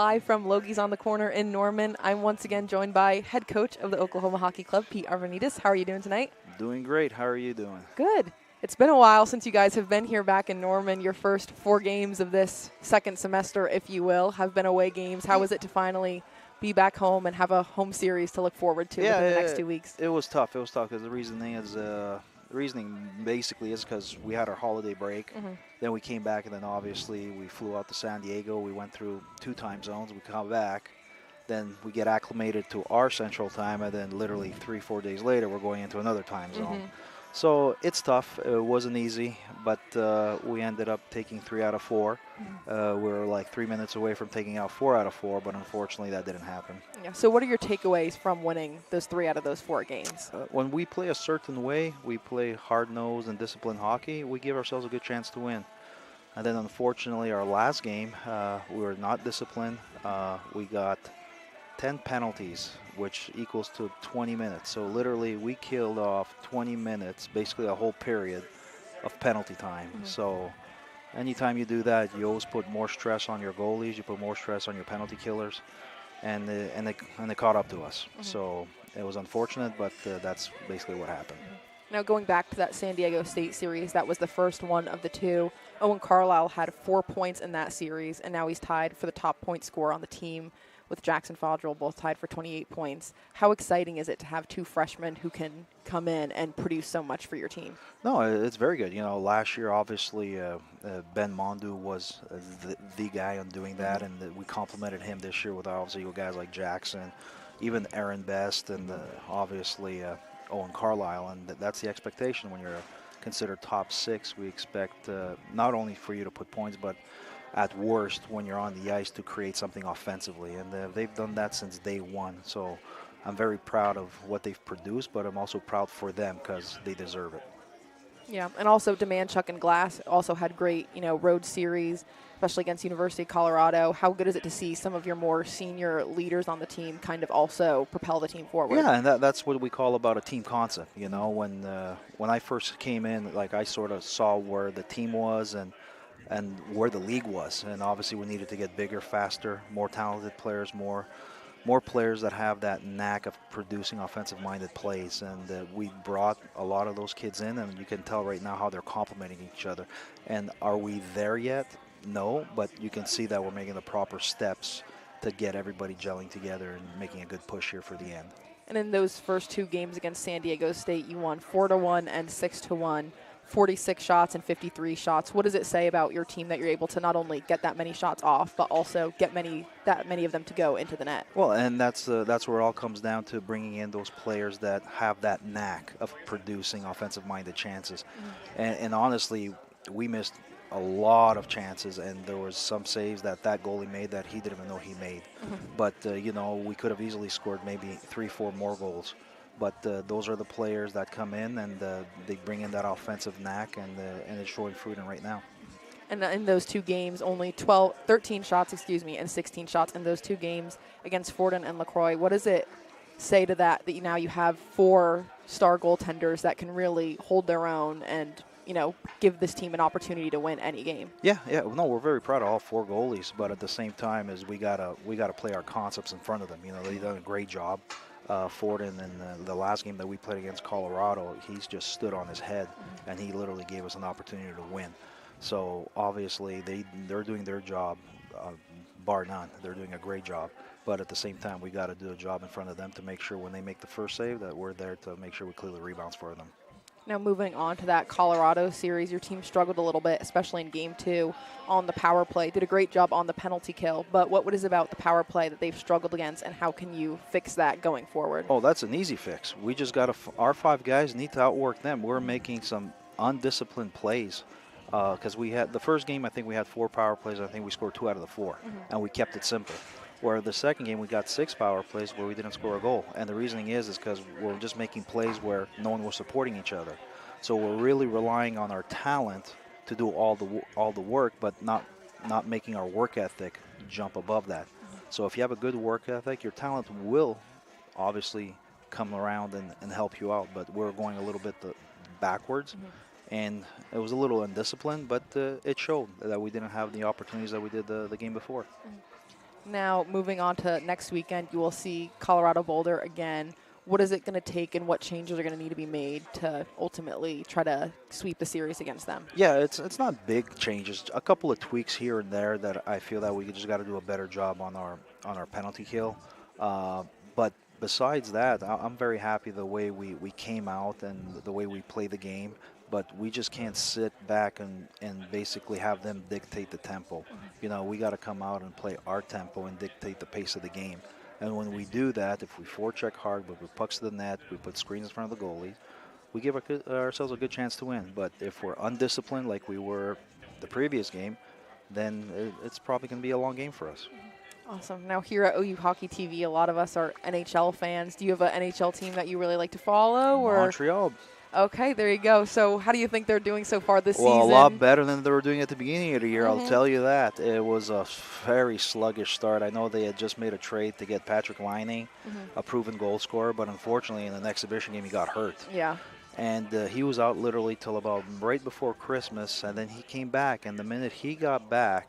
Live from Logie's on the Corner in Norman. I'm once again joined by head coach of the Oklahoma Hockey Club, Pete Arvanitis. How are you doing tonight? Doing great. How are you doing? Good. It's been a while since you guys have been here back in Norman. Your first 4 games of this second semester, if you will, have been away games. How was it to finally be back home and have a home series to look forward to within the next 2 weeks? It was tough. It was tough because the reasoning basically is because we had our holiday break. Then we came back, and then obviously we flew out to San Diego. We went through 2 time zones. We come back. Then we get acclimated to our central time, and then literally 3-4 days later, we're going into another time zone. So it's tough. It wasn't easy, but we ended up taking 3 out of 4. We were like 3 minutes away from taking out 4 out of 4, but unfortunately that didn't happen. Yeah. So what are your takeaways from winning those 3 out of those 4 games? When we play a certain way, we play hard-nosed and disciplined hockey, we give ourselves a good chance to win. And then unfortunately our last game, we were not disciplined. We got 10 penalties, which equals to 20 minutes. So literally we killed off 20 minutes, basically a whole period of penalty time. So anytime you do that, you always put more stress on your goalies, you put more stress on your penalty killers, and they caught up to us. So it was unfortunate, but that's basically what happened. Now, going back to that San Diego State series, that was the first one of the 2. Owen Carlisle had 4 points in that series, and now he's tied for the top point scorer on the team with Jackson Fodrell, both tied for 28 points. How exciting is it to have 2 freshmen who can come in and produce so much for your team? No, it's very good. You know, last year, obviously, Ben Mondu was the guy on doing that, and we complimented him this year with obviously guys like Jackson, even Aaron Best, and obviously Owen Carlisle, and that's the expectation when you're considered top 6. We expect not only for you to put points, but at worst, when you're on the ice, to create something offensively, and they've done that since day one. So I'm very proud of what they've produced, but I'm also proud for them because they deserve it. Yeah, and also Demanchuk and Glass also had great, road series, especially against University of Colorado. How good is it to see some of your more senior leaders on the team kind of also propel the team forward? Yeah, and that's what we call about a team concept. You know, when I first came in, like I sort of saw where the team was and where the league was, and obviously we needed to get bigger, faster, more talented players, more players that have that knack of producing offensive-minded plays, and we brought a lot of those kids in, and you can tell right now how they're complementing each other. And are we there yet? No, but you can see that we're making the proper steps to get everybody gelling together and making a good push here for the end. And in those first 2 games against San Diego State, you won 4-1 and 6-1. 46 shots and 53 shots. What does it say about your team that you're able to not only get that many shots off, but also get that many of them to go into the net? Well, and that's where it all comes down to, bringing in those players that have that knack of producing offensive-minded chances. And honestly, we missed a lot of chances, and there was some saves that goalie made that he didn't even know he made. But, we could have easily scored maybe 3-4 more goals. But those are the players that come in, and they bring in that offensive knack, and it's showing fruit right now. And in those 2 games, only 13 shots, and 16 shots in those 2 games against Fordham and LaCroix. What does it say to that now you have 4 star goaltenders that can really hold their own and, give this team an opportunity to win any game? Yeah. No, we're very proud of all 4 goalies, but at the same time, we gotta play our concepts in front of them. They've done a great job. Fordham, in the last game that we played against Colorado, he's just stood on his head, and he literally gave us an opportunity to win. So obviously they're doing their job, bar none. They're doing a great job. But at the same time, we got to do a job in front of them to make sure when they make the first save that we're there to make sure we clear the rebounds for them. Now, moving on to that Colorado series, your team struggled a little bit, especially in Game 2 on the power play. Did a great job on the penalty kill, but what is about the power play that they've struggled against, and how can you fix that going forward? Oh, that's an easy fix. We just got our 5 guys need to outwork them. We're making some undisciplined plays because we had the first game, I think we had 4 power plays. I think we scored 2 out of the 4, and we kept it simple. Where the second game, we got 6 power plays where we didn't score a goal. And the reasoning is because we're just making plays where no one was supporting each other. So we're really relying on our talent to do all the work, but not making our work ethic jump above that. So if you have a good work ethic, your talent will obviously come around and help you out. But we're going a little bit backwards. And it was a little undisciplined, but it showed that we didn't have the opportunities that we did the game before. Now, moving on to next weekend, you will see Colorado Boulder again. What is it going to take and what changes are going to need to be made to ultimately try to sweep the series against them? Yeah, it's not big changes. A couple of tweaks here and there that I feel that we just got to do a better job on our penalty kill. But besides that, I'm very happy the way we came out and the way we play the game. But we just can't sit back and basically have them dictate the tempo. You know, we got to come out and play our tempo and dictate the pace of the game. And when we do that, if we forecheck hard, we put pucks to the net, we put screens in front of the goalie, we give ourselves a good chance to win. But if we're undisciplined like we were the previous game, then it's probably going to be a long game for us. Awesome. Now, here at OU Hockey TV, a lot of us are NHL fans. Do you have an NHL team that you really like to follow? Or Montreal. Okay, there you go. So how do you think they're doing so far this season? Well, a lot better than they were doing at the beginning of the year, I'll tell you that. It was a very sluggish start. I know they had just made a trade to get Patrick Laine, a proven goal scorer, but unfortunately in an exhibition game he got hurt. Yeah. And he was out literally till about right before Christmas, and then he came back. And the minute he got back,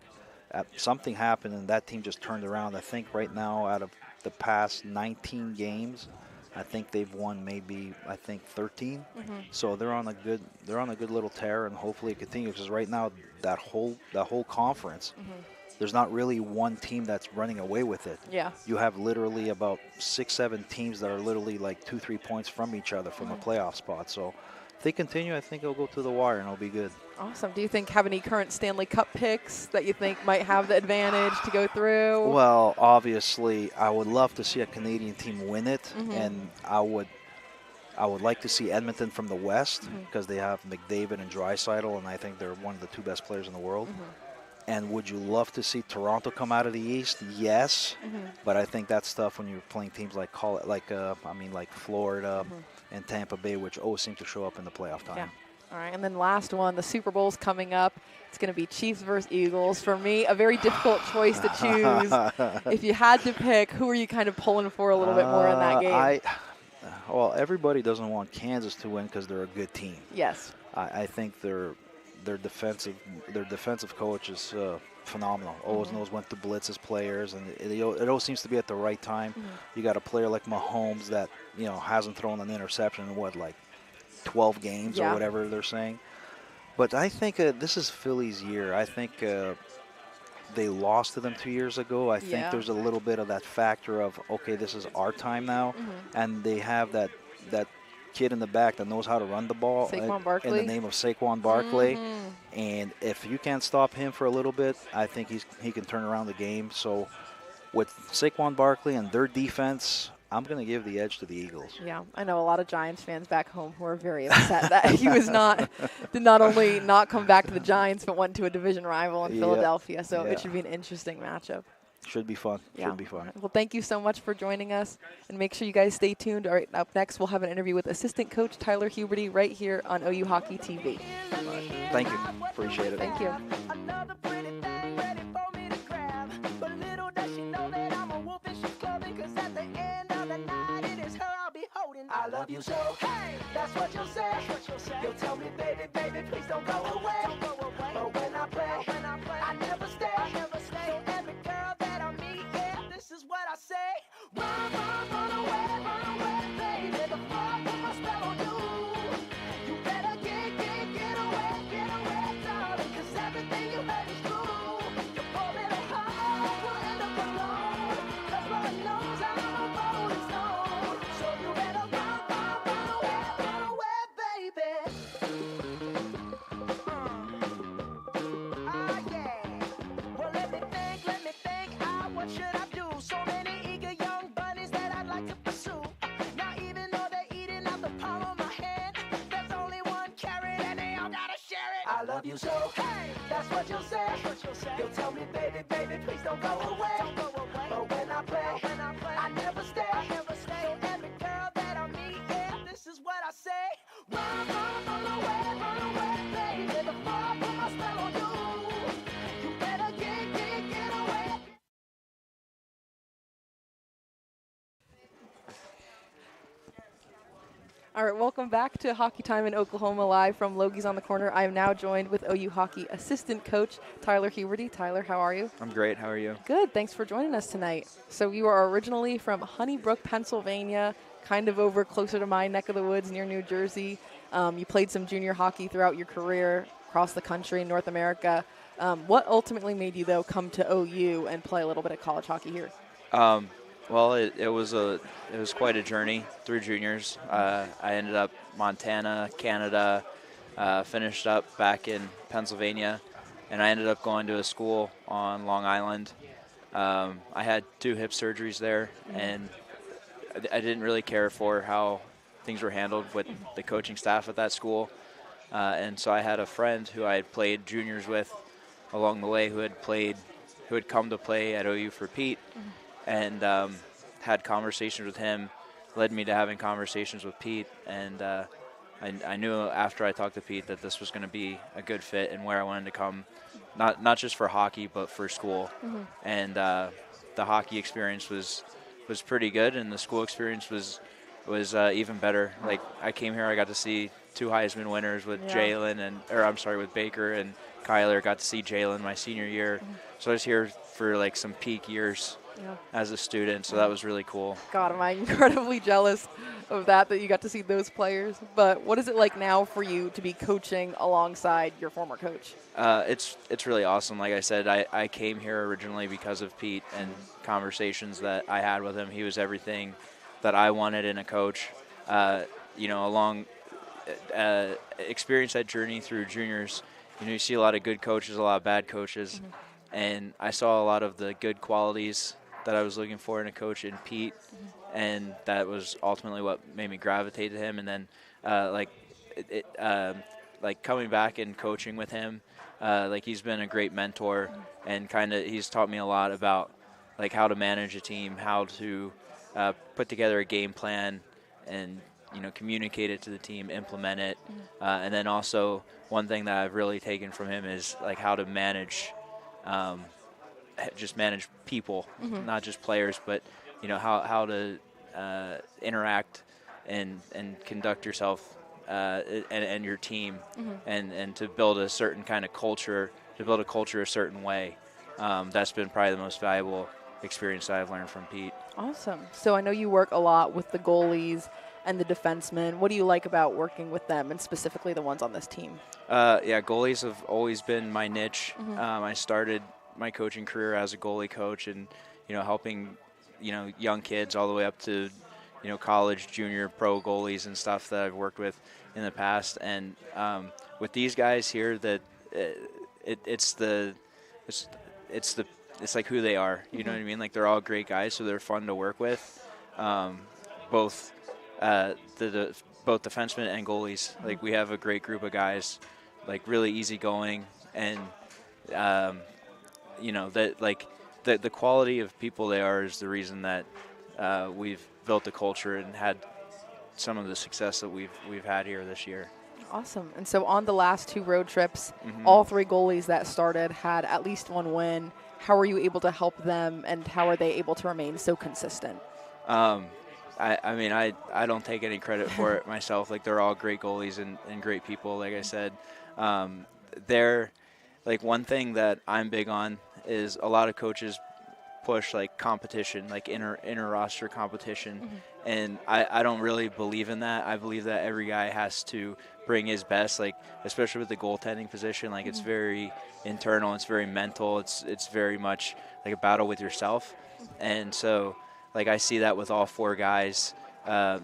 something happened, and that team just turned around. I think right now, out of the past 19 games, I think they've won maybe 13. So they're on a good little tear, and hopefully it continues. Because right now, that whole conference, there's not really one team that's running away with it. Yeah. You have literally about 6-7 teams that are literally like 2-3 points from each other from a playoff spot. So if they continue, I think it'll go to the wire and it'll be good. Awesome. Do you have any current Stanley Cup picks that you think might have the advantage to go through? Well, obviously, I would love to see a Canadian team win it, and I would like to see Edmonton from the West because they have McDavid and Draisaitl, and I think they're one of the two best players in the world. And would you love to see Toronto come out of the East? Yes, but I think that's tough when you're playing teams like Florida and Tampa Bay, which always seem to show up in the playoff time. Yeah. All right, and then last one, the Super Bowl's coming up. It's going to be Chiefs versus Eagles. For me, a very difficult choice to choose. If you had to pick, who are you kind of pulling for a little bit more in that game? Well, everybody doesn't want Kansas to win because they're a good team. Yes. I think their defensive coach is phenomenal. Always knows when to blitz his players, and it always seems to be at the right time. You got a player like Mahomes that hasn't thrown an interception in 12 games or whatever they're saying. But I think this is Philly's year. I think they lost to them 2 years ago. I think there's a little bit of that factor of, okay, this is our time now, and they have that kid in the back that knows how to run the ball Saquon Barkley. in the name of Saquon Barkley. And if you can't stop him for a little bit, I think he can turn around the game. So with Saquon Barkley and their defense, I'm going to give the edge to the Eagles. Yeah, I know a lot of Giants fans back home who are very upset that he did not only not come back to the Giants, but went to a division rival in Philadelphia. So it should be an interesting matchup. Should be fun. Yeah. Should be fun. Well, thank you so much for joining us, and make sure you guys stay tuned. All right, up next, we'll have an interview with assistant coach Tyler Huberty right here on OU Hockey TV. Thank you. Appreciate it. Thank you. I love you so. Hey, that's what you'll say. You'll tell me, baby, baby, please don't go away. But when I play, I never stay. So every girl that I meet, this is what I say. Run away, baby. Before I put my spell on you. You better get away, darling. 'Cause everything you heard is true. Your poor little heart will end up alone. 'Cause Lord knows I'm a rolling stone. So you better run away, baby. Well, let me think. What should I do? So many eager young bunnies that I'd like to pursue. Now, even though they're eating out the palm of my hand, there's only one carrot and they all gotta share it. I love you so. Hey, that's what you'll say. You'll tell me, baby, please don't go away. But when I play, I never stay. So every girl that I meet, this is what I say. Run away, baby. Before I put my spell on you. You better get away. All right, welcome back to Hockey Time in Oklahoma, live from Logie's on the Corner. I am now joined with OU Hockey assistant coach Tyler Huberty. Tyler, how are you? I'm great. How are you? Good. Thanks for joining us tonight. So you are originally from Honeybrook, Pennsylvania, kind of over closer to my neck of the woods near New Jersey. You played some junior hockey throughout your career across the country in North America. What ultimately made you, though, come to OU and play a little bit of college hockey here? Well, it was quite a journey through juniors. I ended up Montana, Canada, finished up back in Pennsylvania, and I ended up going to a school on Long Island. I had 2 hip surgeries there, and I didn't really care for how things were handled with the coaching staff at that school. And so I had a friend who I had played juniors with along the way who had come to play at OU for Pete, and had conversations with him, led me to having conversations with Pete, and I knew after I talked to Pete that this was going to be a good fit and where I wanted to come, not just for hockey but for school. And the hockey experience was pretty good, and the school experience was even better. Like, I came here, I got to see 2 Heisman winners with with Baker and Kyler. Got to see Jalen my senior year, so I was here for like some peak years as a student, so that was really cool. God, am I incredibly jealous of that you got to see those players. But what is it like now for you to be coaching alongside your former coach? It's really awesome. Like I said, I came here originally because of Pete and conversations that I had with him. He was everything that I wanted in a coach. Along experience that journey through juniors, you see a lot of good coaches, a lot of bad coaches, and I saw a lot of the good qualities that I was looking for in a coach in Pete, and that was ultimately what made me gravitate to him. And then coming back and coaching with him, he's been a great mentor, and he's taught me a lot about like how to manage a team, how to put together a game plan, and communicate it to the team, implement it, and then also one thing that I've really taken from him is like how to manage. Just manage people, not just players, but how to interact and conduct yourself and your team, and to build a certain kind of culture, to build a culture a certain way. That's been probably the most valuable experience that I've learned from Pete. Awesome. So I know you work a lot with the goalies and the defensemen. What do you like about working with them, and specifically the ones on this team? Goalies have always been my niche. I started my coaching career as a goalie coach, and helping young kids all the way up to college, junior, pro goalies and stuff that I've worked with in the past. And with these guys here, that it's like who they are. You know what I mean? Like, they're all great guys, so they're fun to work with. Both defensemen and goalies. Like, we have a great group of guys, like really easygoing, and the quality of people they are is the reason that we've built the culture and had some of the success that we've had here this year. Awesome. And so on the last 2 road trips, all 3 goalies that started had at least 1 win. How were you able to help them, and how are they able to remain so consistent? I don't take any credit for it myself. Like, they're all great goalies and great people. Like I said, they're like, one thing that I'm big on is a lot of coaches push like competition, like inter roster competition, and I don't really believe in that. I believe that every guy has to bring his best, like especially with the goaltending position. Like, it's very internal, it's very mental, it's very much like a battle with yourself. And so, like, I see that with all 4 guys. I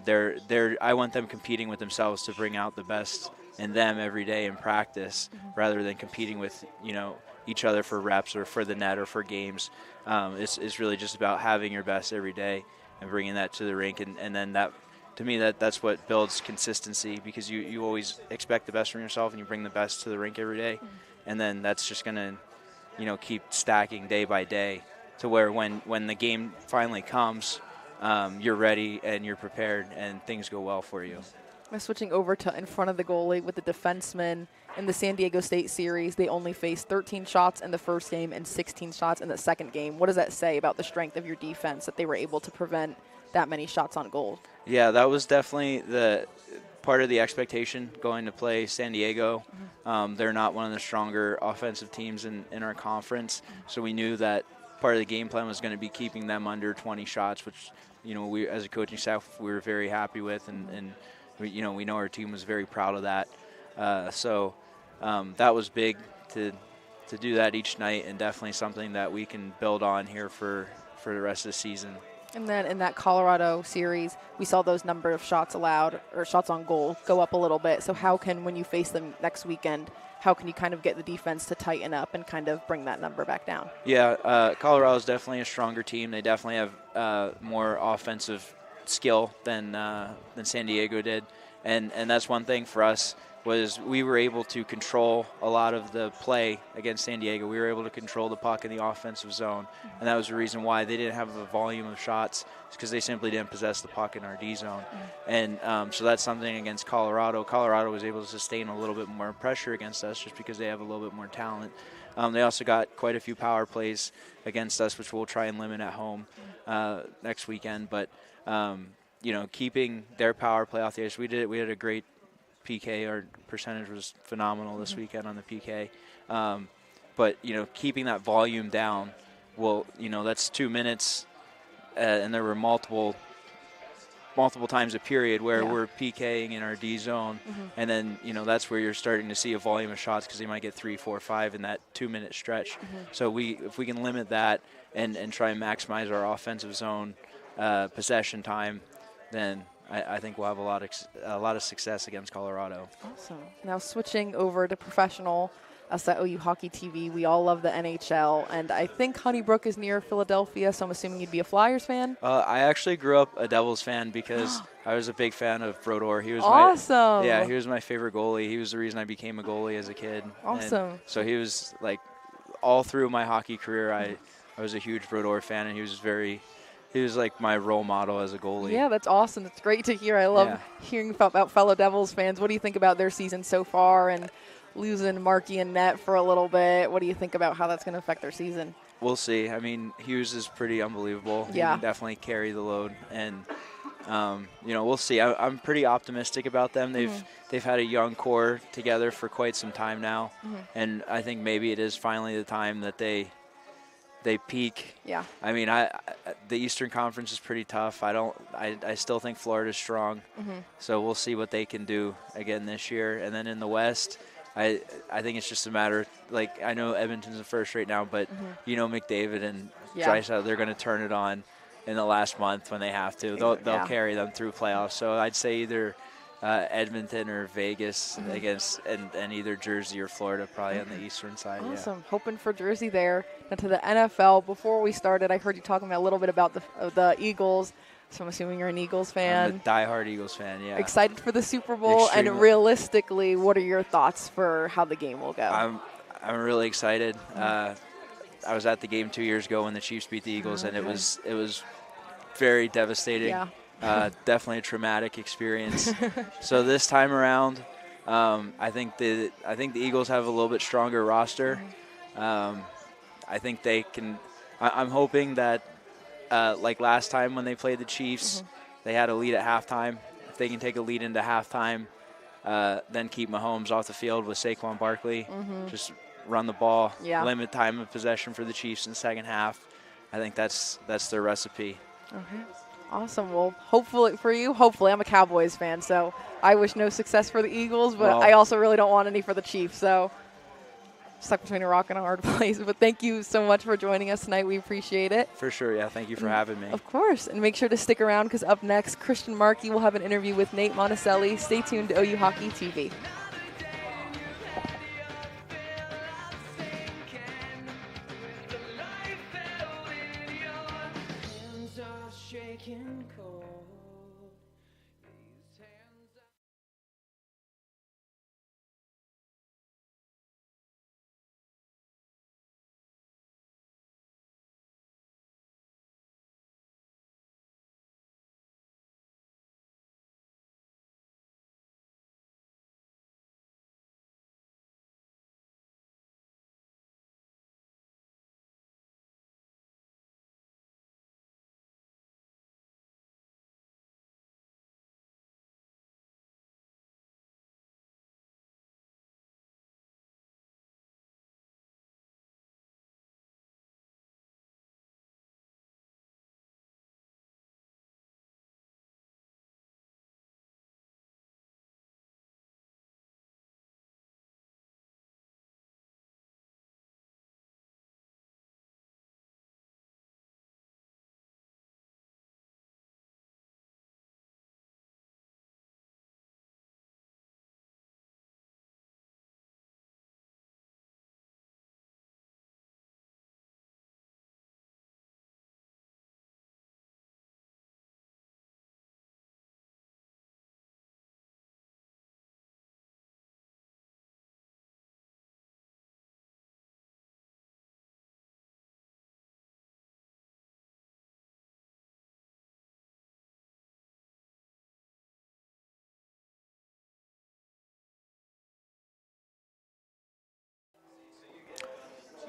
want them competing with themselves to bring out the best in them every day in practice, rather than competing with each other for reps or for the net or for games. It's really just about having your best every day and bringing that to the rink, and then that, to me, that's what builds consistency, because you always expect the best from yourself and you bring the best to the rink every day, and then that's just gonna keep stacking day by day, to where when the game finally comes, you're ready and you're prepared and things go well for you. Switching over to in front of the goalie with the defensemen in the San Diego State series, they only faced 13 shots in the first game and 16 shots in the second game. What does that say about the strength of your defense, that they were able to prevent that many shots on goal. Yeah, that was definitely the part of the expectation going to play San Diego. They're not one of the stronger offensive teams in our conference, so we knew that part of the game plan was going to be keeping them under 20 shots, which, we as a coaching staff, we were very happy with, and we know our team was very proud of that. So that was big to do that each night, and definitely something that we can build on here for the rest of the season. And then in that Colorado series, we saw those number of shots allowed or shots on goal go up a little bit. So how can, when you face them next weekend, how can you kind of get the defense to tighten up and kind of bring that number back down? Yeah, Colorado's definitely a stronger team. They definitely have more offensive skill than San Diego did, and that's one thing for us. Was we were able to control a lot of the play against San Diego. We were able to control the puck in the offensive zone, and that was the reason why they didn't have a volume of shots, because they simply didn't possess the puck in our D zone. And so that's something against Colorado. Colorado was able to sustain a little bit more pressure against us just because they have a little bit more talent. They also got quite a few power plays against us, which we'll try and limit at home next weekend. But keeping their power play off the ice, we had a great PK. Our percentage was phenomenal this weekend on the PK. But, keeping that volume down, that's 2 minutes, and there were multiple times a period where we're PKing in our D zone, and then, that's where you're starting to see a volume of shots because they might get 3, 4, 5 in that 2 minute stretch. So if we can limit that and try and maximize our offensive zone possession time, then I think we'll have a lot of success against Colorado. Awesome. Now switching over to professional, us at OU Hockey TV, we all love the NHL, and I think Honeybrook is near Philadelphia, so I'm assuming you'd be a Flyers fan. I actually grew up a Devils fan because I was a big fan of Brodeur. He was awesome. He was my favorite goalie. He was the reason I became a goalie as a kid. Awesome. And so he was all through my hockey career. I was a huge Brodeur fan, and he was like my role model as a goalie. Yeah, that's awesome. That's great to hear. I love hearing about fellow Devils fans. What do you think about their season so far and losing Markey and net for a little bit? What do you think about how that's going to affect their season? We'll see. I mean, Hughes is pretty unbelievable. Yeah. He can definitely carry the load, and we'll see. I'm pretty optimistic about them. They've had a young core together for quite some time now, and I think maybe it is finally the time that they peak. Yeah. I mean, the Eastern Conference is pretty tough. I still think Florida's strong. So we'll see what they can do again this year. And then in the West, I think it's just a matter, I know Edmonton's in first right now, but McDavid and Draisaitl, they're going to turn it on in the last month when they have to. They'll carry them through playoffs. So I'd say either Edmonton or Vegas against, and either Jersey or Florida probably on the eastern side. Awesome. Hoping for Jersey there. Now to the NFL. Before we started, I heard you talking a little bit about the Eagles. So I'm assuming you're an Eagles fan. I'm a diehard Eagles fan, yeah. Excited for the Super Bowl. Extremely. And realistically, what are your thoughts for how the game will go? I'm really excited. I was at the game 2 years ago when the Chiefs beat the Eagles, and it was very devastating. Yeah. Definitely a traumatic experience. So this time around, I think the Eagles have a little bit stronger roster. I think they can. I'm hoping that, like last time when they played the Chiefs, they had a lead at halftime. If they can take a lead into halftime, then keep Mahomes off the field with Saquon Barkley, just run the ball, limit time of possession for the Chiefs in the second half. I think that's their recipe. Okay. Awesome. Well, hopefully for you, I'm a Cowboys fan, so I wish no success for the Eagles, but I also really don't want any for the Chiefs, so stuck between a rock and a hard place. But thank you so much for joining us tonight. We appreciate it. For sure, yeah. Thank you for having me. Of course. And make sure to stick around because up next, Christian Markey will have an interview with Nate Monticelli. Stay tuned to OU Hockey TV. Shaking cold.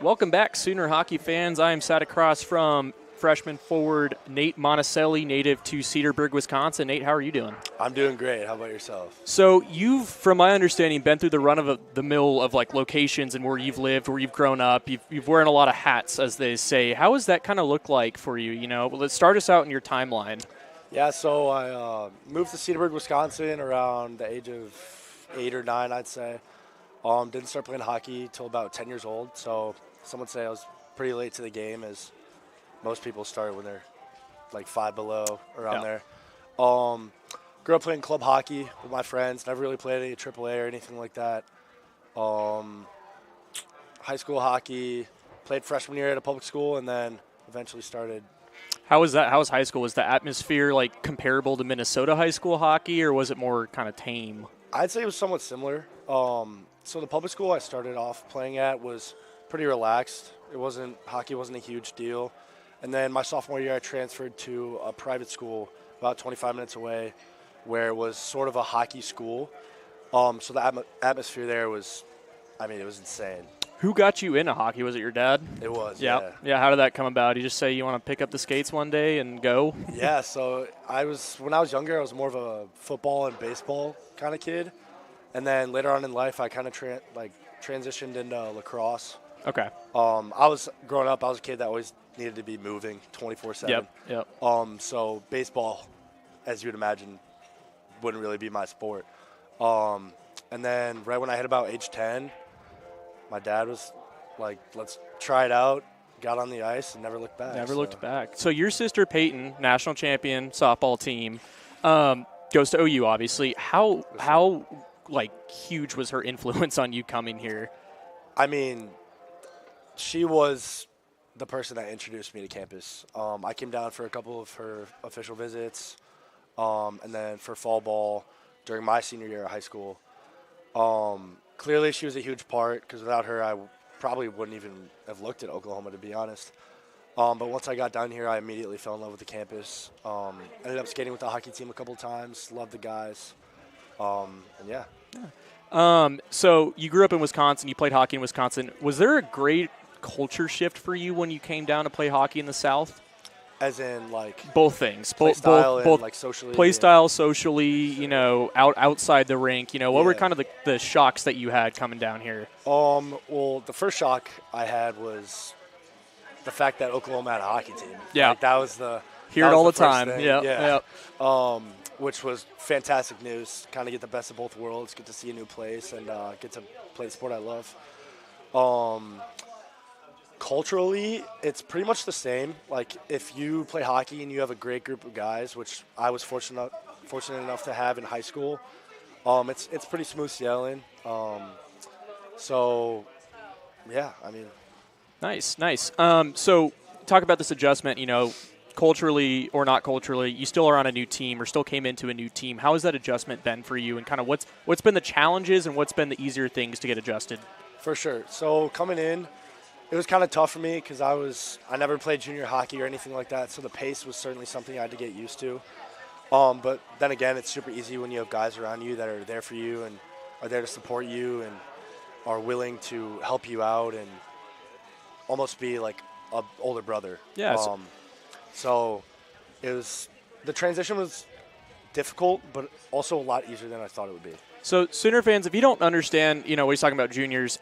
Welcome back, Sooner hockey fans. I am sat across from freshman forward Nate Monticelli, native to Cedarburg, Wisconsin. Nate, how are you doing? I'm doing great. How about yourself? So you've, from my understanding, been through the run of the mill of like locations and where you've lived, where you've grown up. You've worn a lot of hats, as they say. How does that kind of look like for you? You know, let's start us out in your timeline. Yeah, so I moved to Cedarburg, Wisconsin around the age of 8 or 9, I'd say. Didn't start playing hockey till about 10 years old. So some would say I was pretty late to the game, as most people start when they're like 5 below, around there. Grew up playing club hockey with my friends. Never really played any AAA or anything like that. High school hockey, played freshman year at a public school, and then eventually started. How was that? How was high school? Was the atmosphere like comparable to Minnesota high school hockey, or was it more kind of tame? I'd say it was somewhat similar. So the public school I started off playing at was pretty relaxed. Hockey wasn't a huge deal. And then my sophomore year, I transferred to a private school about 25 minutes away, where it was sort of a hockey school. So the atmosphere there was, it was insane. Who got you into hockey? Was it your dad? It was, Yeah. How did that come about? Did you just say you want to pick up the skates one day and go? Yeah, so when I was younger, I was more of a football and baseball kind of kid. And then later on in life, I kind of transitioned into lacrosse. Okay. Growing up, I was a kid that always needed to be moving 24/7. Yep. So baseball, as you would imagine, wouldn't really be my sport. And then right when I hit about age 10, my dad was like, let's try it out. Got on the ice and never looked back. Looked back. So your sister Peyton, national champion softball team, goes to OU, obviously. How huge was her influence on you coming here? She was the person that introduced me to campus. I came down for a couple of her official visits, and then for fall ball during my senior year of high school. Clearly, she was a huge part, because without her, I probably wouldn't even have looked at Oklahoma, to be honest. But once I got down here, I immediately fell in love with the campus. Ended up skating with the hockey team a couple of times. Loved the guys. And yeah. So you grew up in Wisconsin. You played hockey in Wisconsin. Was there a great culture shift for you when you came down to play hockey in the South? As in, both things, play style both and socially. Play style, socially. Outside the rink. What were kind of the shocks that you had coming down here? Well, the first shock I had was the fact that Oklahoma had a hockey team. Yeah, that was the hear it all the time. Yeah. Which was fantastic news. Kind of get the best of both worlds. Get to see a new place and get to play the sport I love. Culturally, it's pretty much the same. If you play hockey and you have a great group of guys, which I was fortunate enough to have in high school, it's pretty smooth sailing. Nice. So talk about this adjustment. Culturally or not culturally, you still are on a new team or still came into a new team. How has that adjustment been for you, and kind of what's been the challenges and what's been the easier things to get adjusted? For sure. So coming in, it was kind of tough for me because I never played junior hockey or anything like that, so the pace was certainly something I had to get used to. But then again, it's super easy when you have guys around you that are there for you and are there to support you and are willing to help you out and almost be like an older brother. Yeah. So the transition was difficult, but also a lot easier than I thought it would be. So Sooner fans, if you don't understand, what he's talking about juniors,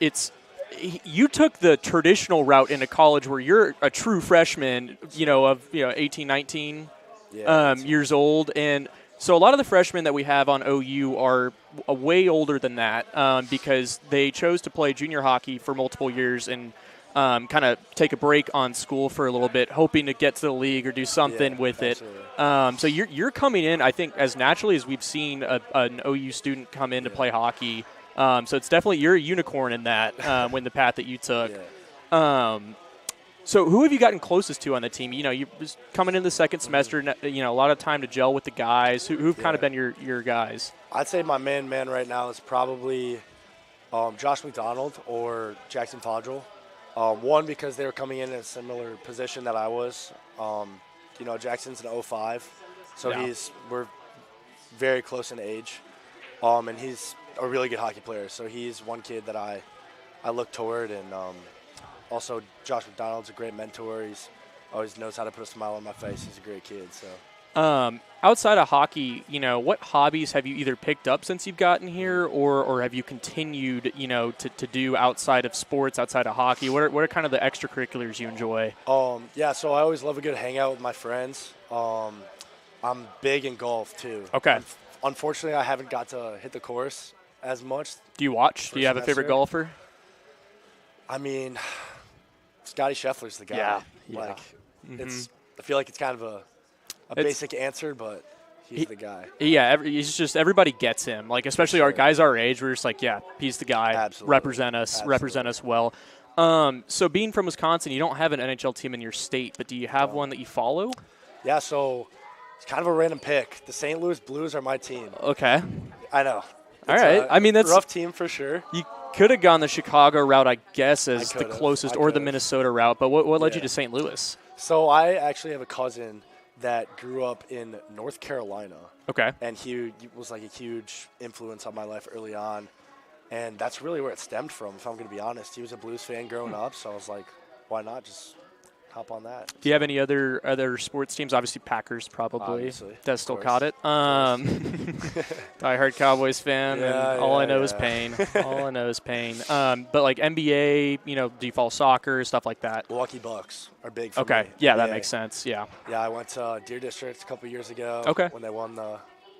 you took the traditional route into college where you're a true freshman, of 18, 19 years old. And so a lot of the freshmen that we have on OU are way older than that because they chose to play junior hockey for multiple years and kind of take a break on school for a little bit, hoping to get to the league or do something with absolutely. it. So you're coming in, I think, as naturally as we've seen an OU student come in to play hockey. So it's definitely, you're a unicorn in that when the path that you took. So who have you gotten closest to on the team? You're just coming in the second semester, a lot of time to gel with the guys. Who've kind of been your guys? I'd say my main man right now is probably Josh McDonald or Jackson Fodrell. One, because they were coming in a similar position that I was. Jackson's an 05, so we're very close in age. And he's a really good hockey player. So he's one kid that I look toward, and Also, Josh McDonald's a great mentor. He's always knows how to put a smile on my face. He's a great kid. So. Outside of hockey, what hobbies have you either picked up since you've gotten here, or have you continued, to do outside of sports, outside of hockey? What are kind of the extracurriculars you enjoy? Yeah, so I always love a good hangout with my friends. I'm big in golf too. Okay. Unfortunately, I haven't got to hit the course as much. Do you watch? Do you have a favorite semester. golfer? I mean, Scotty Scheffler's the guy. Yeah. Like, I feel like it's kind of a basic answer, but he's the guy. Yeah, he's just everybody gets him. Like especially our guys our age, we're just like, yeah, he's the guy. Absolutely. Represent us well. So being from Wisconsin, you don't have an NHL team in your state, but do you have one that you follow? Yeah, so it's kind of a random pick. The St. Louis Blues are my team. Okay. I know. All right. I mean, that's a rough team for sure. You could have gone the Chicago route, I guess, as the could've. closest, I or the could've. Minnesota route. But what led you Yeah. to St. Louis? So I actually have a cousin that grew up in North Carolina. Okay. And he was like a huge influence on my life early on. And that's really where it stemmed from, if I'm going to be honest. He was a Blues fan growing up, so I was like, why not just hop on that? Do you have any other sports teams? Obviously, Packers probably. Obviously, That of still course. caught it. Diehard Cowboys fan. Yeah, and all I yeah, know is yeah. pain. All I know is pain. But like NBA, do you follow soccer, stuff like that? Milwaukee Bucks are big for Okay. me. Yeah, that makes sense. Yeah. Yeah, I went to Deer District a couple years ago. Okay. When they won the.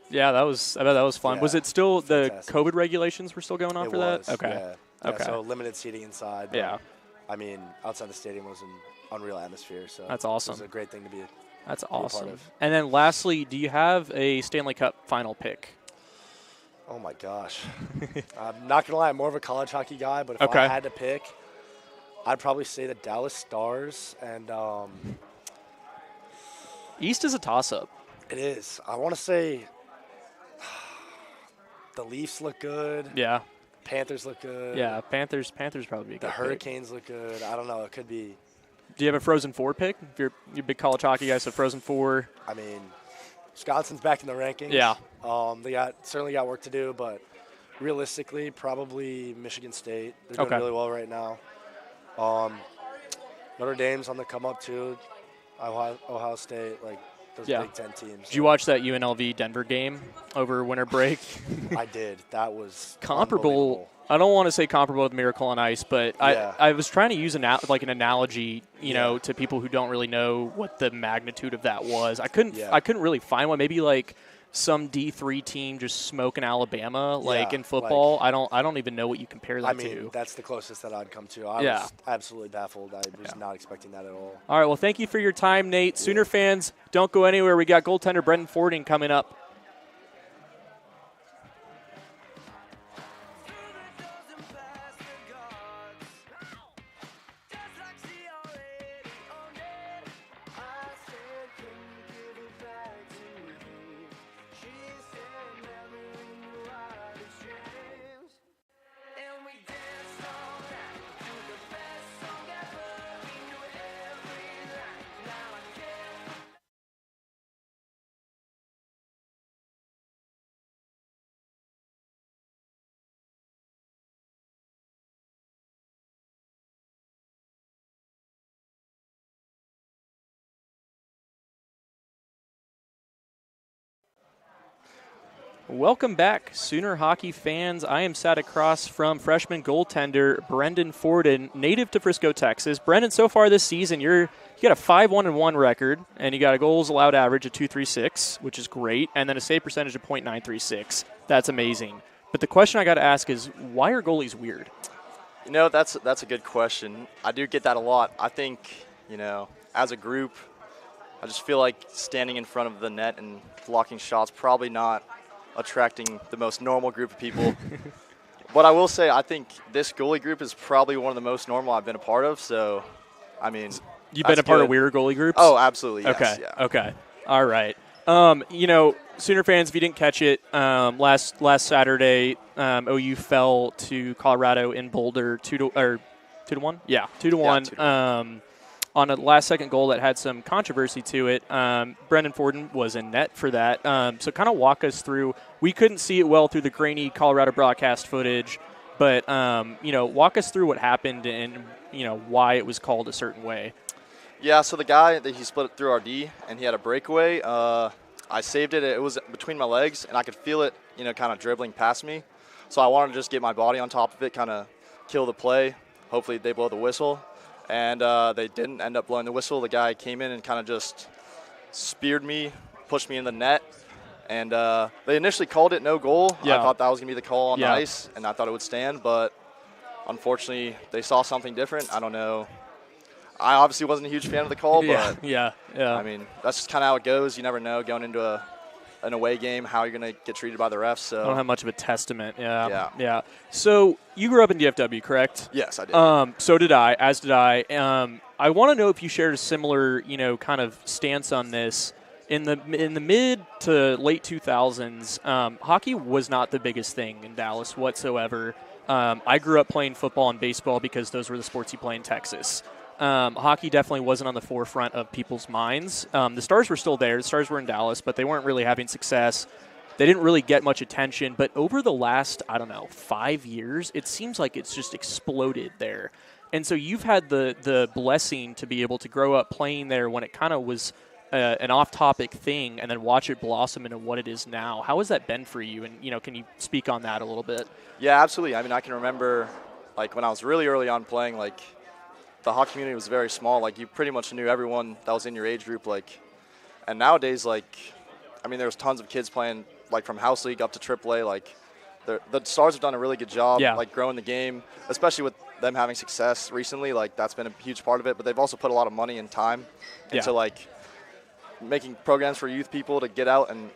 Yeah, I bet that was fun. Yeah, was it still the fantastic. COVID regulations were still going on It for was, that? Okay. Yeah. Okay. So limited seating inside. But, Yeah. I mean, outside the stadium was an unreal atmosphere. So That's awesome. It was a great thing to be. That's part awesome. of. And then lastly, do you have a Stanley Cup final pick? Oh my gosh. I'm not gonna lie, I'm more of a college hockey guy, but if Okay. I had to pick, I'd probably say the Dallas Stars, and East is a toss-up. it is. I want to say the Leafs look good. Yeah. Panthers look good. Yeah, Panthers probably be a The good pick. Hurricanes look good. I don't know. It could be. Do you have a Frozen Four pick? If you're a big college hockey guy, so Frozen Four. I mean, Wisconsin's back in the rankings. Yeah. They certainly got work to do, but realistically, probably Michigan State. They're doing Okay. really well right now. Notre Dame's on the come up too. Ohio State, like those Yeah. Big Ten teams. Did you watch that UNLV Denver game over winter break? I did. That was Comparable. unbelievable. I don't want to say comparable with Miracle on Ice, but Yeah. I was trying to use an analogy, Yeah. to people who don't really know what the magnitude of that was. I couldn't Yeah. really find one. Maybe like some D3 team just smoking Alabama, like Yeah, in football. I don't even know what you compare that I mean, to. that's the closest that I'd come to. I Yeah. was absolutely baffled. I was not expecting that at all. All right, well, thank you for your time, Nate. Sooner fans, don't go anywhere. We got goaltender Brendan Fording coming up. Welcome back, Sooner hockey fans. I am sat across from freshman goaltender Brendan Fording, native to Frisco, Texas. Brendan, so far this season, you got a 5-1-1 record, and you got a goals allowed average of .236, which is great, and then a save percentage of .936. That's amazing. But the question I got to ask is, why are goalies weird? That's a good question. I do get that a lot. I think, as a group, I just feel like standing in front of the net and blocking shots probably not attracting the most normal group of people. But I will say I think this goalie group is probably one of the most normal I've been a part of. So, I mean, You've been that's a part of good. weirder goalie groups? Oh, absolutely. Yes, Okay. Yeah. Okay. All right. Sooner fans, if you didn't catch it, last Saturday, OU fell to Colorado in Boulder 2-1. Yeah, 2-1. Yeah, 2-1. On a last-second goal that had some controversy to it. Brendan Fording was in net for that. So kind of walk us through. We couldn't see it well through the grainy Colorado broadcast footage. but walk us through what happened and why it was called a certain way. Yeah, so the guy that he split it through our D, and he had a breakaway. I saved it. It was between my legs, and I could feel it, kind of dribbling past me. So I wanted to just get my body on top of it, kind of kill the play. Hopefully they blow the whistle. And they didn't end up blowing the whistle. The guy came in and kind of just speared me, pushed me in the net. And they initially called it no goal. Yeah. I thought that was going to be the call on Yeah. the ice, and I thought it would stand. But unfortunately, they saw something different. I don't know. I obviously wasn't a huge fan of the call, but yeah. I mean, that's just kind of how it goes. You never know going into an away game how you're going to get treated by the refs. So I don't have much of a testament. Yeah. Yeah. So you grew up in DFW, correct? yes, I did. So did I, as did I. I want to know if you shared a similar, kind of stance on this. In the mid to late 2000s, hockey was not the biggest thing in Dallas whatsoever. I grew up playing football and baseball because those were the sports you play in Texas. Hockey definitely wasn't on the forefront of people's minds. The Stars were still there. The Stars were in Dallas, but they weren't really having success. They didn't really get much attention. But over the last, 5 years, it seems like it's just exploded there. And so you've had the blessing to be able to grow up playing there when it kind of was an off-topic thing and then watch it blossom into what it is now. How has that been for you? And, can you speak on that a little bit? Yeah, absolutely. I mean, I can remember, when I was really early on playing, the hockey community was very small. You pretty much knew everyone that was in your age group. And nowadays, there's tons of kids playing, from house league up to AAA. The Stars have done a really good job, growing the game, especially with them having success recently. That's been a huge part of it. But they've also put a lot of money and time into, making programs for youth people to get out and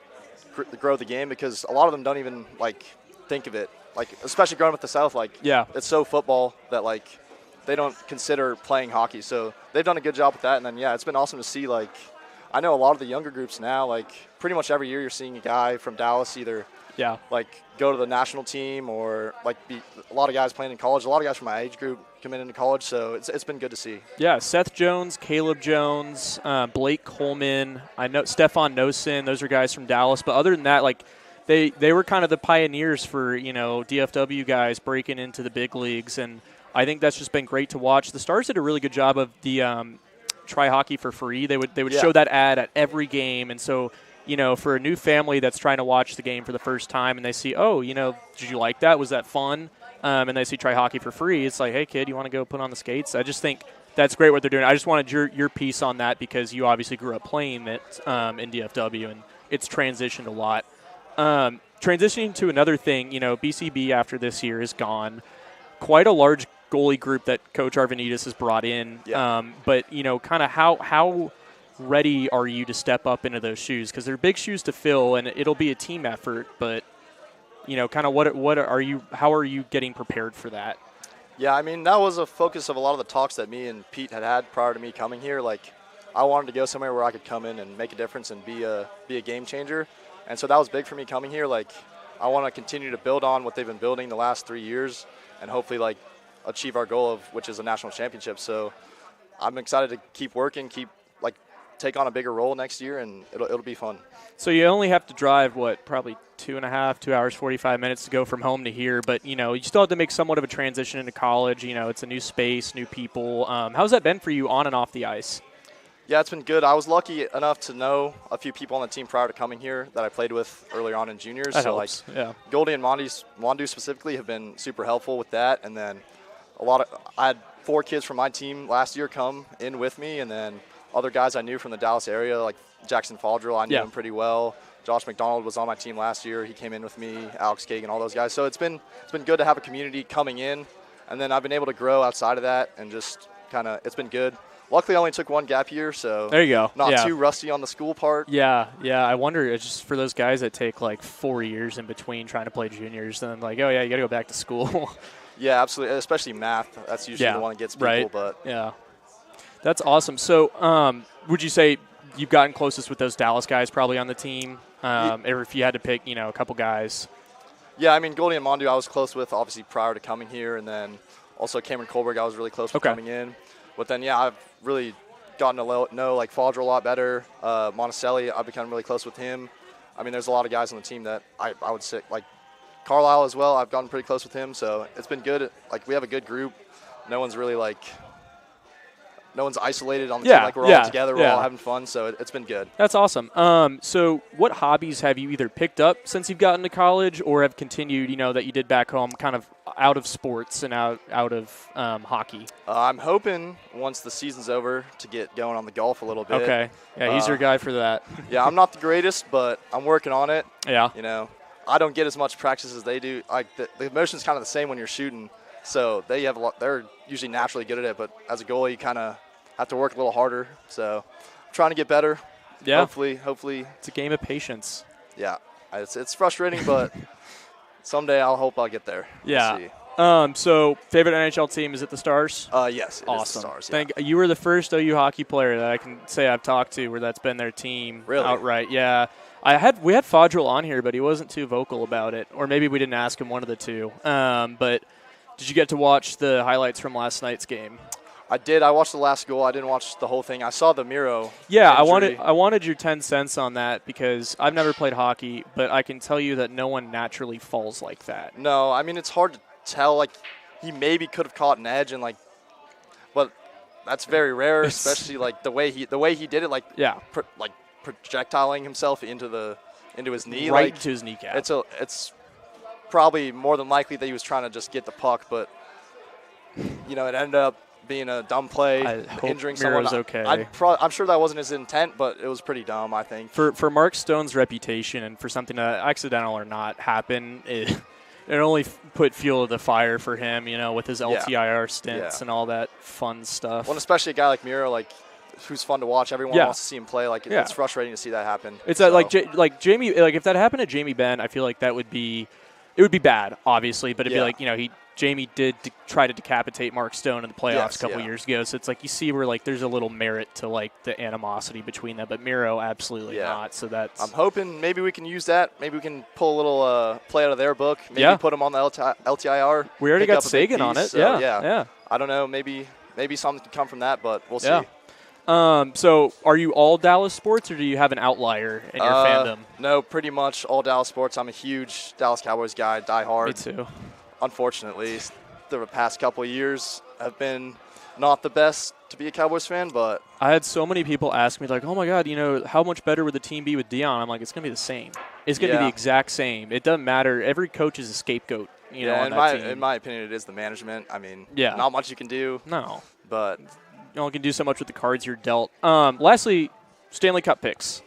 grow the game, because a lot of them don't even, think of it. Especially growing up the South, it's so football that, they don't consider playing hockey. So they've done a good job with that. And then, it's been awesome to see, I know a lot of the younger groups now, pretty much every year you're seeing a guy from Dallas either, go to the national team or, be a lot of guys playing in college. A lot of guys from my age group come into college. So it's been good to see. Yeah, Seth Jones, Caleb Jones, Blake Coleman. I know Stefan Nosen. Those are guys from Dallas. But other than that, they were kind of the pioneers for, DFW guys breaking into the big leagues. And I think that's just been great to watch. The Stars did a really good job of the try hockey for free. They would show that ad at every game. And so, for a new family that's trying to watch the game for the first time and they see, oh, did you like that? Was that fun? And they see try hockey for free. It's like, hey, kid, you want to go put on the skates? I just think that's great what they're doing. I just wanted your piece on that because you obviously grew up playing it in DFW, and it's transitioned a lot. Transitioning to another thing, BCB after this year is gone. Quite a large goalie group that Coach Arvanitis has brought in. Yeah. But, kind of how ready are you to step up into those shoes? Because they're big shoes to fill, and it'll be a team effort. But, kind of how are you getting prepared for that? Yeah, that was a focus of a lot of the talks that me and Pete had prior to me coming here. I wanted to go somewhere where I could come in and make a difference and be a game changer. And so that was big for me coming here. I want to continue to build on what they've been building the last 3 years and hopefully, achieve our goal which is a national championship. So I'm excited to keep working, take on a bigger role next year, and it'll be fun. So you only have to drive, probably 2 hours, 45 minutes to go from home to here. But, you still have to make somewhat of a transition into college. It's a new space, new people. How's that been for you on and off the ice? Yeah, it's been good. I was lucky enough to know a few people on the team prior to coming here that I played with earlier on in juniors. That so helps. Yeah. Goldie and Mondu specifically have been super helpful with that. And then I had 4 kids from my team last year come in with me, and then other guys I knew from the Dallas area, like Jackson Faldrell, I knew him pretty well. Josh McDonald was on my team last year. He came in with me, Alex Kagan, all those guys. So it's been good to have a community coming in, and then I've been able to grow outside of that and just it's been good. Luckily, I only took 1 gap year, so there you go. Not too rusty on the school part. Yeah. I wonder, just for those guys that take 4 years in between trying to play juniors, then oh yeah, you got to go back to school. Yeah, absolutely, especially math. That's usually the one that gets people. Right. But yeah, that's awesome. So, would you say you've gotten closest with those Dallas guys probably on the team? Or if you had to pick, a couple guys. Yeah, Goldie and Mondu I was close with obviously prior to coming here, and then also Cameron Colberg I was really close with coming in. But then, I've really gotten to know Faldrell a lot better. Monticelli, I've become really close with him. There's a lot of guys on the team that I would say Carlisle as well. I've gotten pretty close with him, so it's been good. Like, we have a good group. No one's really no one's isolated on the team. Like, we're all together. We're all having fun, so it's been good. That's awesome. So what hobbies have you either picked up since you've gotten to college or have continued, that you did back home, kind of out of sports and out of hockey? I'm hoping once the season's over to get going on the golf a little bit. Okay. Yeah, he's your guy for that. Yeah, I'm not the greatest, but I'm working on it. Yeah. I don't get as much practice as they do. Like, the motion's kind of the same when you're shooting. So they're usually naturally good at it, but as a goalie, you kind of have to work a little harder. So I'm trying to get better. Yeah. Hopefully. It's a game of patience. Yeah. It's frustrating, but someday I'll hope I'll get there. Yeah. We'll see. So favorite NHL team, is it the Stars? Yes. Awesome. It is the Stars, yeah. You were the first OU hockey player that I can say I've talked to where that's been their team. Really? Outright. Yeah. We had Fodrell on here, but he wasn't too vocal about it, or maybe we didn't ask him, one of the two. But did you get to watch the highlights from last night's game? I did. I watched the last goal. I didn't watch the whole thing. I saw the Miro. Yeah, injury. I wanted your 10 cents on that because I've never played hockey, but I can tell you that no one naturally falls like that. No, I mean, it's hard to tell. Like, he maybe could have caught an edge, but that's very rare, especially like the way he did it. Like, projectiling himself into his knee, right to his kneecap. It's probably more than likely that he was trying to just get the puck, but it ended up being a dumb play, injuring someone. Miro's okay. I'm sure that wasn't his intent, but it was pretty dumb, I think. For Mark Stone's reputation and for something to accidental or not happen, it only put fuel to the fire for him, with his LTIR stints and all that fun stuff. Well, especially a guy like Miro, who's fun to watch. Everyone wants to see him play. It's frustrating to see that happen. It's like Jamie. If that happened to Jamie Benn, I feel like it would be bad, obviously. But it'd be like Jamie did try to decapitate Mark Stone in the playoffs a couple years ago. So it's like you see where there's a little merit to the animosity between them. But Miro, absolutely not. So that's. I'm hoping maybe we can use that. Maybe we can pull a little play out of their book. Maybe put them on the LTIR. We already got Sagan on it. So, yeah. I don't know. Maybe something could come from that, but we'll see. So are you all Dallas sports, or do you have an outlier in your fandom? No, pretty much all Dallas sports. I'm a huge Dallas Cowboys guy, die hard. Me too. Unfortunately, the past couple of years have been not the best to be a Cowboys fan, but I had so many people ask me, like, oh, my God, how much better would the team be with Deion? I'm like, it's going to be the same. It's going to be the exact same. It doesn't matter. Every coach is a scapegoat, on that team. In my opinion, it is the management. I mean, not much you can do. No. But you only can do so much with the cards you're dealt. Lastly, Stanley Cup picks.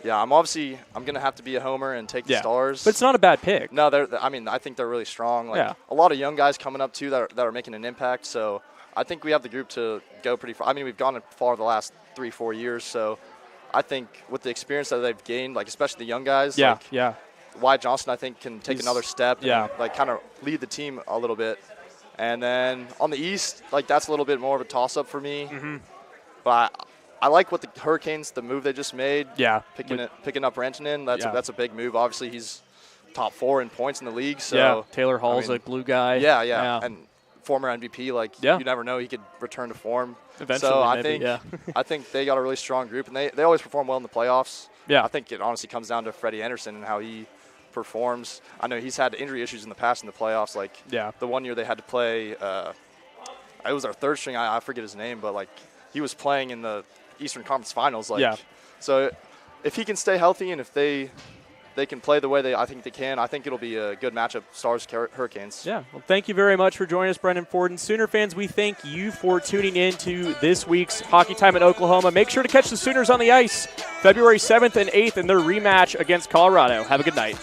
Yeah, I'm going to have to be a homer and take the Stars. But it's not a bad pick. No, I think they're really strong. A lot of young guys coming up, too, that are making an impact. So I think we have the group to go pretty far. I mean, we've gone far the last 3-4 years. So I think with the experience that they've gained, especially the young guys, Wyatt Johnson, I think, can take another step and, kind of lead the team a little bit. And then on the East, that's a little bit more of a toss-up for me. Mm-hmm. But I like what the Hurricanes, the move they just made. Yeah. Picking up Rantanen, that's a big move. Obviously, he's top 4 in points in the league. So Taylor Hall's a glue guy. Yeah. And former MVP, you never know, he could return to form. Eventually, so I think they got a really strong group, and they always perform well in the playoffs. Yeah. I think it honestly comes down to Freddie Anderson and how he performs. I know he's had injury issues in the past in the playoffs. The one year they had to play, it was our third string. I forget his name, but he was playing in the Eastern Conference Finals. So if he can stay healthy and if they can play the way I think they can, I think it'll be a good matchup, Stars Hurricanes. Yeah. Well, thank you very much for joining us, Brendan Ford. And Sooner fans, we thank you for tuning in to this week's Hockey Time in Oklahoma. Make sure to catch the Sooners on the ice February 7th and 8th in their rematch against Colorado. Have a good night.